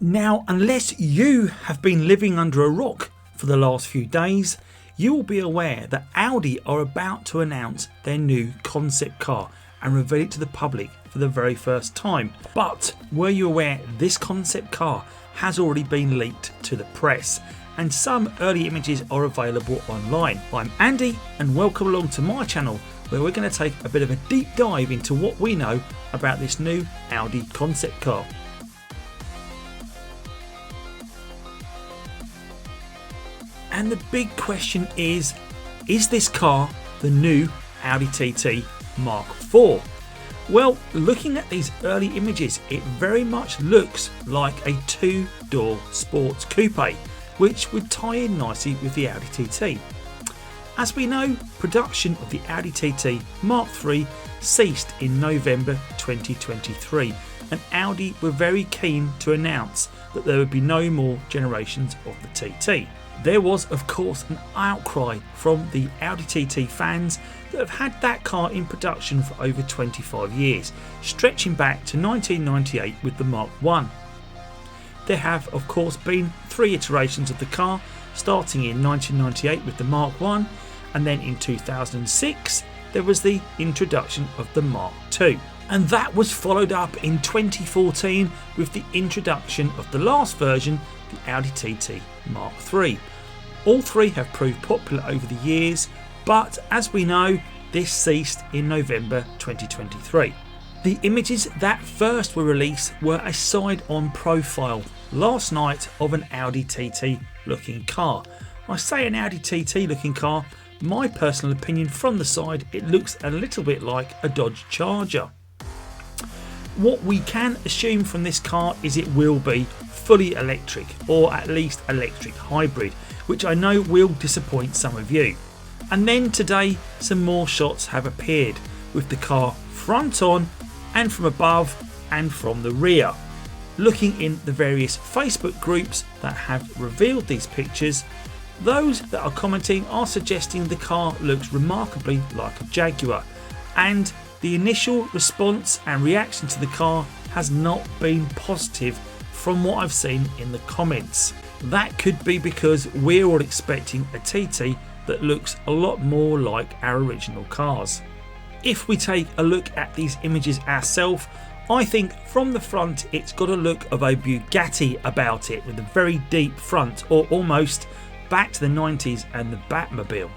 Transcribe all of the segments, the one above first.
Now, unless you have been living under a rock for the last few days, you will be aware that Audi are about to announce their new concept car and reveal it to the public for the very first time. But were you aware this concept car has already been leaked to the press and some early images are available online? I'm Andy and welcome along to my channel, where we're going to take a bit of a deep dive into what we know about this new Audi concept car. And the big question is this car the new Audi TT Mk1? Well, looking at these early images, it very much looks like a two-door sports coupe, which would tie in nicely with the Audi TT. As we know, production of the Audi TT Mk3 ceased in November 2023, and Audi were very keen to announce that there would be no more generations of the TT. There was of course an outcry from the Audi TT fans that have had that car in production for over 25 years, stretching back to 1998 with the Mk1. There have of course been 3 iterations of the car, starting in 1998 with the Mk1, and then in 2006 there was the introduction of the Mk2. And that was followed up in 2014 with the introduction of the last version, the Audi TT Mk3. All 3 have proved popular over the years, but as we know, this ceased in November 2023. The images that first were released were a side-on profile last night of an Audi TT looking car. I say an Audi TT looking car, my personal opinion from the side, it looks a little bit like a Dodge Charger. What we can assume from this car is it will be fully electric, or at least electric hybrid, which I know will disappoint some of you. And then today some more shots have appeared with the car front on and from above and from the rear. Looking in the various Facebook groups that have revealed these pictures, those that are commenting are suggesting the car looks remarkably like a Jaguar, and the initial response and reaction to the car has not been positive from what I've seen in the comments. That could be because we're all expecting a TT that looks a lot more like our original cars. If we take a look at these images ourselves, I think from the front it's got a look of a Bugatti about it, with a very deep front, or almost back to the 90s and the Batmobile.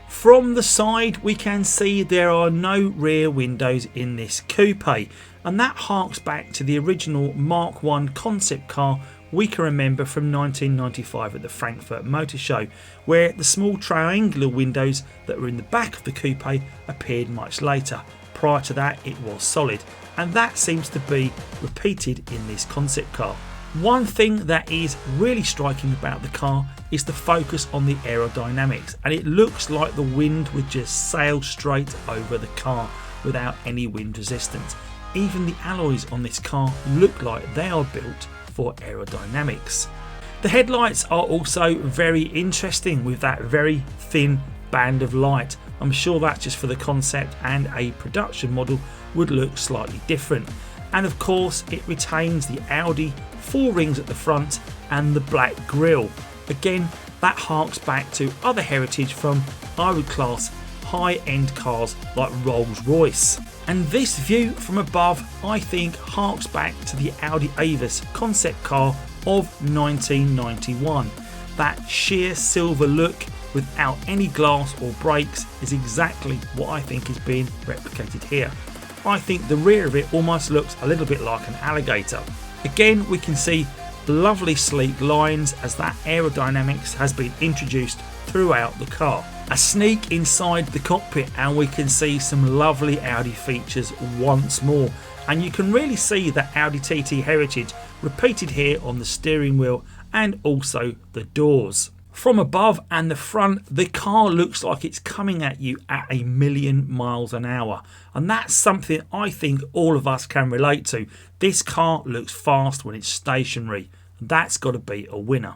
From the side we can see there are no rear windows in this coupe, and that harks back to the original Mk1 concept car we can remember from 1995 at the Frankfurt Motor Show, where the small triangular windows that were in the back of the coupe appeared much later. Prior to that it was solid, and that seems to be repeated in this concept car. One thing that is really striking about the car is the focus on the aerodynamics, and it looks like the wind would just sail straight over the car without any wind resistance. Even the alloys on this car look like they are built for aerodynamics. The headlights are also very interesting, with that very thin band of light. I'm sure that's just for the concept, and a production model would look slightly different. And of course it retains the Audi 4 rings at the front and the black grille. Again, that harks back to other heritage from, I would class, high-end cars like Rolls-Royce. And this view from above I think harks back to the Audi Avis concept car of 1991. That sheer silver look without any glass or brakes is exactly what I think is being replicated here. I think the rear of it almost looks a little bit like an alligator. Again, we can see lovely sleek lines as that aerodynamics has been introduced throughout the car. A sneak inside the cockpit and we can see some lovely Audi features once more, and you can really see that Audi TT heritage repeated here on the steering wheel and also the doors. From above and the front, the car looks like it's coming at you at 1,000,000 miles an hour, and that's something I think all of us can relate to. This car looks fast when it's stationary. That's got to be a winner.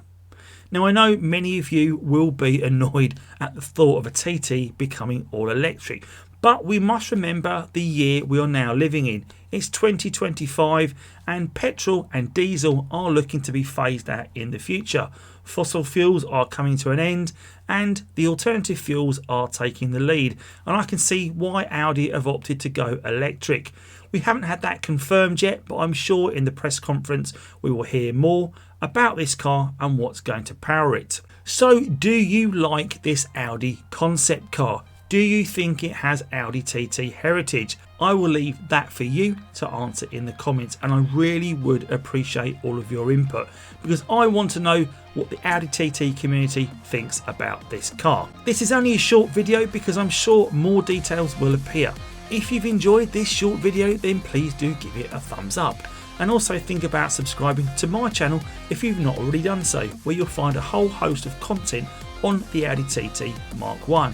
Now I know many of you will be annoyed at the thought of a TT becoming all electric, But we must remember the year we are now living in. It's 2025 and petrol and diesel are looking to be phased out in the future. Fossil fuels are coming to an end and the alternative fuels are taking the lead, and I can see why Audi have opted to go electric. We haven't had that confirmed yet, but I'm sure in the press conference we will hear more about this car and what's going to power it. So do you like this Audi concept car? Do you think it has Audi TT heritage? I will leave that for you to answer in the comments, and I really would appreciate all of your input because I want to know what the Audi TT community thinks about this car. This is only a short video because I'm sure more details will appear. If you've enjoyed this short video, then please do give it a thumbs up. And also think about subscribing to my channel if you've not already done so, where you'll find a whole host of content on the Audi TT Mk1.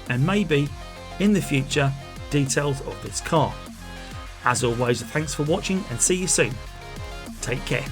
And maybe, in the future, details of this car. As always, thanks for watching and see you soon. Take care.